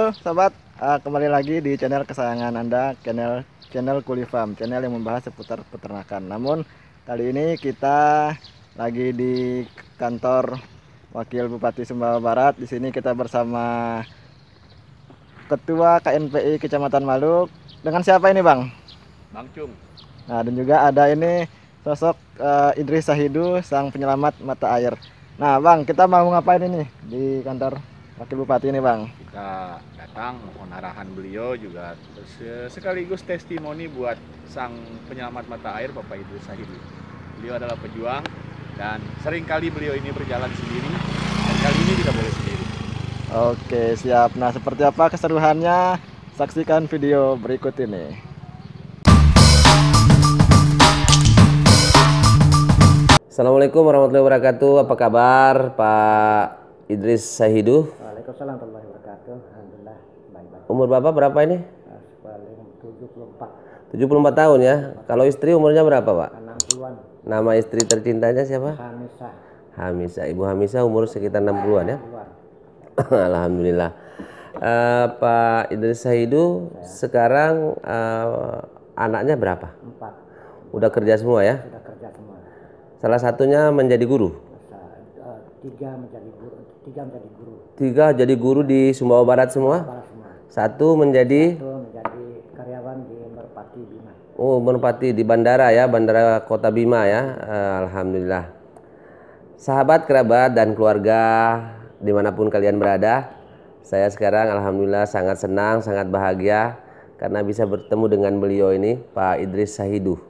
Halo sahabat, kembali lagi di channel kesayangan Anda, channel Kulifam, channel yang membahas seputar peternakan. Namun kali ini kita lagi di kantor Wakil Bupati Sumbawa Barat. Di sini kita bersama Ketua KNPI Kecamatan Maluk. Dengan siapa ini, Bang? Bang Cung. Nah, dan juga ada ini sosok Idris Sahidu, sang penyelamat mata air. Nah, Bang, kita mau ngapain ini di kantor Wakil Bupati ini, Bang? Kita datang mohon arahan beliau juga sekaligus testimoni buat sang penyelamat mata air Bapak Idris Sahidu. Beliau adalah pejuang dan seringkali beliau ini berjalan sendiri dan kali ini tidak boleh sendiri. Oke, siap. Nah, seperti apa keseruannya? Saksikan video berikut ini. Assalamualaikum warahmatullahi wabarakatuh. Apa kabar Pak Idris Sahidu? Waalaikumsalam warahmatullahi wabarakatuh. Alhamdulillah baik-baik. Umur Bapak berapa ini? Paling 74. 74 tahun ya. Kalau istri umurnya berapa, Pak? 60-an. Nama istri tercintanya siapa? Hanisa. Hamisa. Ibu Hamisa umur sekitar 60-an ya. Alhamdulillah. Pak Idris Sahidu sekarang anaknya berapa? 4. Udah kerja semua ya? Sudah kerja semua. Salah satunya menjadi guru. 3 menjadi guru. 3 jadi guru di Sumbawa Barat semua. Barat semua. 1 menjadi menjadi karyawan di Merpati Bima. Oh, Merpati di bandara ya, bandara Kota Bima ya. Alhamdulillah. Sahabat, kerabat, dan keluarga dimanapun kalian berada, saya sekarang alhamdulillah sangat senang, sangat bahagia karena bisa bertemu dengan beliau ini, Pak Idris Sahidu.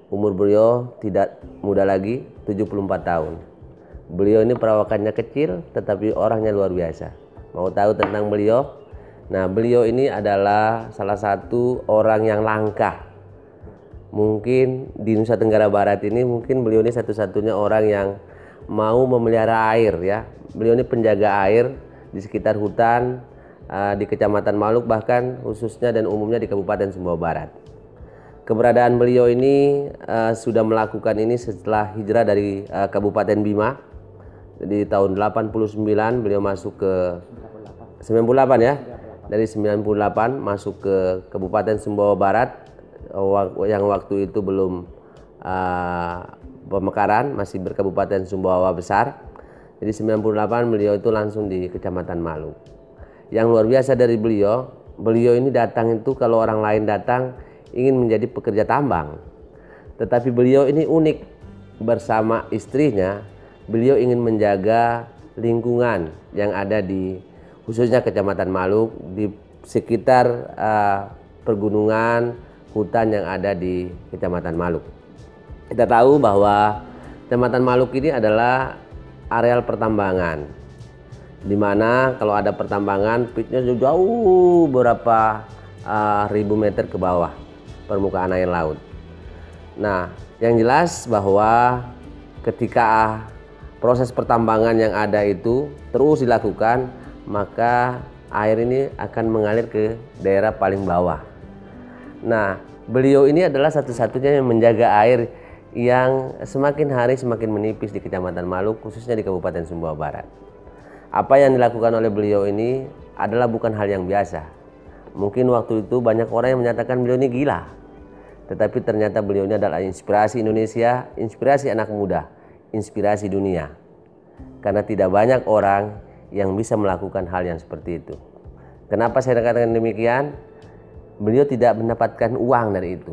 Umur beliau tidak muda lagi, 74 tahun. Beliau ini perawakannya kecil, tetapi orangnya luar biasa. Mau tahu tentang beliau? Nah, beliau ini adalah salah satu orang yang langka. Mungkin di Nusa Tenggara Barat ini, mungkin beliau ini satu-satunya orang yang mau memelihara air ya. Beliau ini penjaga air di sekitar hutan di Kecamatan Maluk, bahkan khususnya dan umumnya di Kabupaten Sumbawa Barat. Keberadaan beliau ini sudah melakukan ini setelah hijrah dari Kabupaten Bima. Jadi tahun 89 beliau masuk ke 98 ya. Dari 98 masuk ke Kabupaten Sumbawa Barat yang waktu itu belum pemekaran, masih berkabupaten Sumbawa Besar. Jadi 98 beliau itu langsung di Kecamatan Maluk. Yang luar biasa dari beliau ini datang itu kalau orang lain datang ingin menjadi pekerja tambang. Tetapi beliau ini unik, bersama istrinya beliau ingin menjaga lingkungan yang ada di khususnya Kecamatan Maluk, di sekitar pergunungan, hutan yang ada di Kecamatan Maluk. Kita tahu bahwa Kecamatan Maluk ini adalah areal pertambangan, di mana kalau ada pertambangan pitnya jauh berapa ribu meter ke bawah permukaan air laut. Nah, yang jelas bahwa ketika proses pertambangan yang ada itu terus dilakukan, maka air ini akan mengalir ke daerah paling bawah. Nah, beliau ini adalah satu-satunya yang menjaga air yang semakin hari semakin menipis di Kecamatan Maluk, khususnya di Kabupaten Sumbawa Barat. Apa yang dilakukan oleh beliau ini adalah bukan hal yang biasa. Mungkin waktu itu banyak orang yang menyatakan beliau ini gila. Tetapi ternyata beliau ini adalah inspirasi Indonesia, inspirasi anak muda, inspirasi dunia. Karena tidak banyak orang yang bisa melakukan hal yang seperti itu. Kenapa saya katakan demikian? Beliau tidak mendapatkan uang dari itu.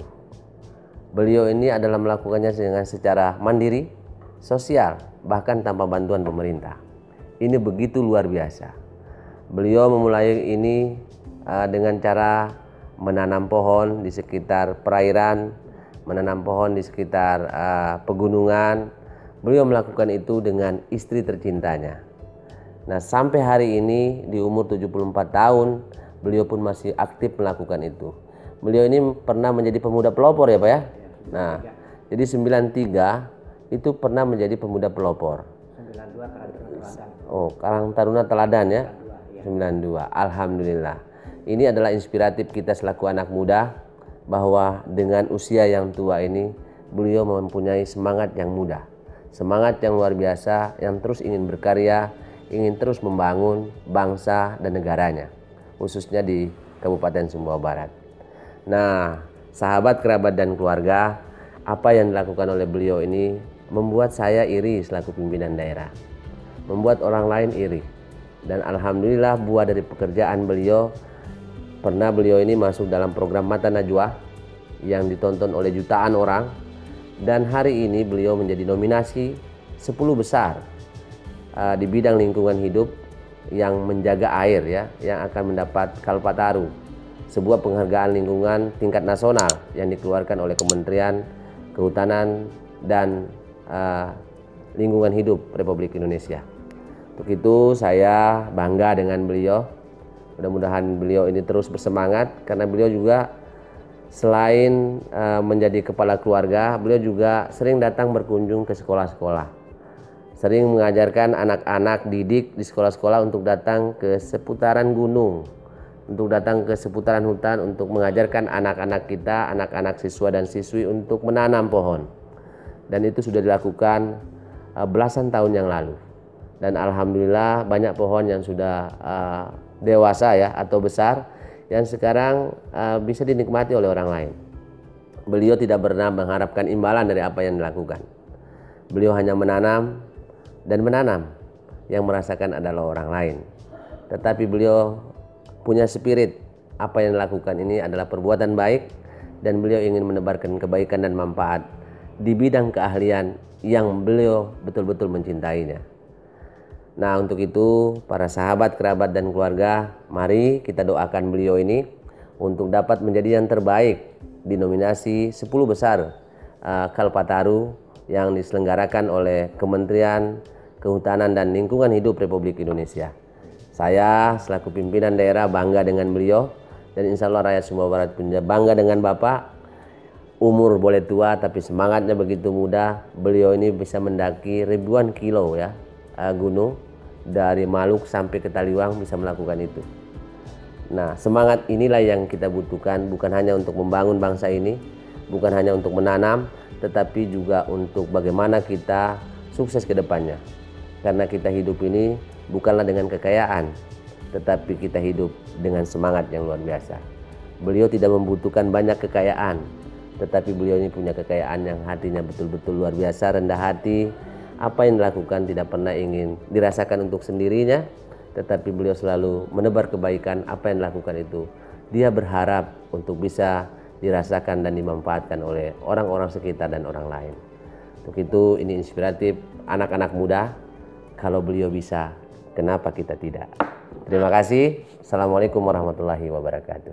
Beliau ini adalah melakukannya dengan secara mandiri, sosial, bahkan tanpa bantuan pemerintah. Ini begitu luar biasa. Beliau memulai ini dengan cara menanam pohon di sekitar perairan, menanam pohon di sekitar pegunungan. Beliau melakukan itu dengan istri tercintanya. Nah, sampai hari ini di umur 74 tahun, beliau pun masih aktif melakukan itu. Beliau ini pernah menjadi pemuda pelopor ya Pak ya? Nah, jadi 93 itu pernah menjadi pemuda pelopor. 92 Teladan. Oh, Karang Taruna Teladan ya? 92. Alhamdulillah. Ini adalah inspiratif kita selaku anak muda, bahwa dengan usia yang tua ini beliau mempunyai semangat yang muda, semangat yang luar biasa, yang terus ingin berkarya, ingin terus membangun bangsa dan negaranya. khususnya di Kabupaten Sumbawa Barat. Nah, sahabat, kerabat, dan keluarga, apa yang dilakukan oleh beliau ini membuat saya iri selaku pimpinan daerah, membuat orang lain iri. Dan alhamdulillah buah dari pekerjaan beliau, pernah beliau ini masuk dalam program Mata Najwa yang ditonton oleh jutaan orang, dan hari ini beliau menjadi nominasi 10 besar di bidang lingkungan hidup yang menjaga air ya, yang akan mendapat Kalpataru, sebuah penghargaan lingkungan tingkat nasional yang dikeluarkan oleh Kementerian Kehutanan dan Lingkungan Hidup Republik Indonesia. Untuk itu saya bangga dengan beliau. Mudah-mudahan beliau ini terus bersemangat, karena beliau juga selain menjadi kepala keluarga, beliau juga sering datang berkunjung ke sekolah-sekolah. Sering mengajarkan anak-anak didik di sekolah-sekolah untuk datang ke seputaran gunung, untuk datang ke seputaran hutan, untuk mengajarkan anak-anak kita, anak-anak siswa dan siswi untuk menanam pohon. Dan itu sudah dilakukan belasan tahun yang lalu. Dan alhamdulillah banyak pohon yang sudah dewasa ya atau besar, yang sekarang bisa dinikmati oleh orang lain. Beliau tidak pernah mengharapkan imbalan dari apa yang dilakukan. Beliau hanya menanam dan menanam, yang merasakan adalah orang lain. Tetapi beliau punya spirit, apa yang dilakukan ini adalah perbuatan baik, dan beliau ingin menebarkan kebaikan dan manfaat di bidang keahlian yang beliau betul-betul mencintainya. Nah, untuk itu para sahabat, kerabat, dan keluarga, mari kita doakan beliau ini untuk dapat menjadi yang terbaik di nominasi 10 besar Kalpataru yang diselenggarakan oleh Kementerian Kehutanan dan Lingkungan Hidup Republik Indonesia. Saya selaku pimpinan daerah bangga dengan beliau, dan insya Allah rakyat Sumbawa Barat pun bangga dengan Bapak. Umur boleh tua tapi semangatnya begitu muda. Beliau ini bisa mendaki ribuan kilo ya gunung, dari Maluk sampai ke Taliwang bisa melakukan itu. Nah, semangat inilah yang kita butuhkan, bukan hanya untuk membangun bangsa ini, bukan hanya untuk menanam, tetapi juga untuk bagaimana kita sukses ke depannya. Karena kita hidup ini bukanlah dengan kekayaan, tetapi kita hidup dengan semangat yang luar biasa. Beliau tidak membutuhkan banyak kekayaan, tetapi beliau ini punya kekayaan yang hatinya betul-betul luar biasa, rendah hati. Apa yang dilakukan tidak pernah ingin dirasakan untuk sendirinya, tetapi beliau selalu menebar kebaikan. Apa yang dilakukan itu dia berharap untuk bisa dirasakan dan dimanfaatkan oleh orang-orang sekitar dan orang lain. Untuk itu ini inspiratif anak-anak muda. Kalau beliau bisa, kenapa kita tidak? Terima kasih. Assalamualaikum warahmatullahi wabarakatuh.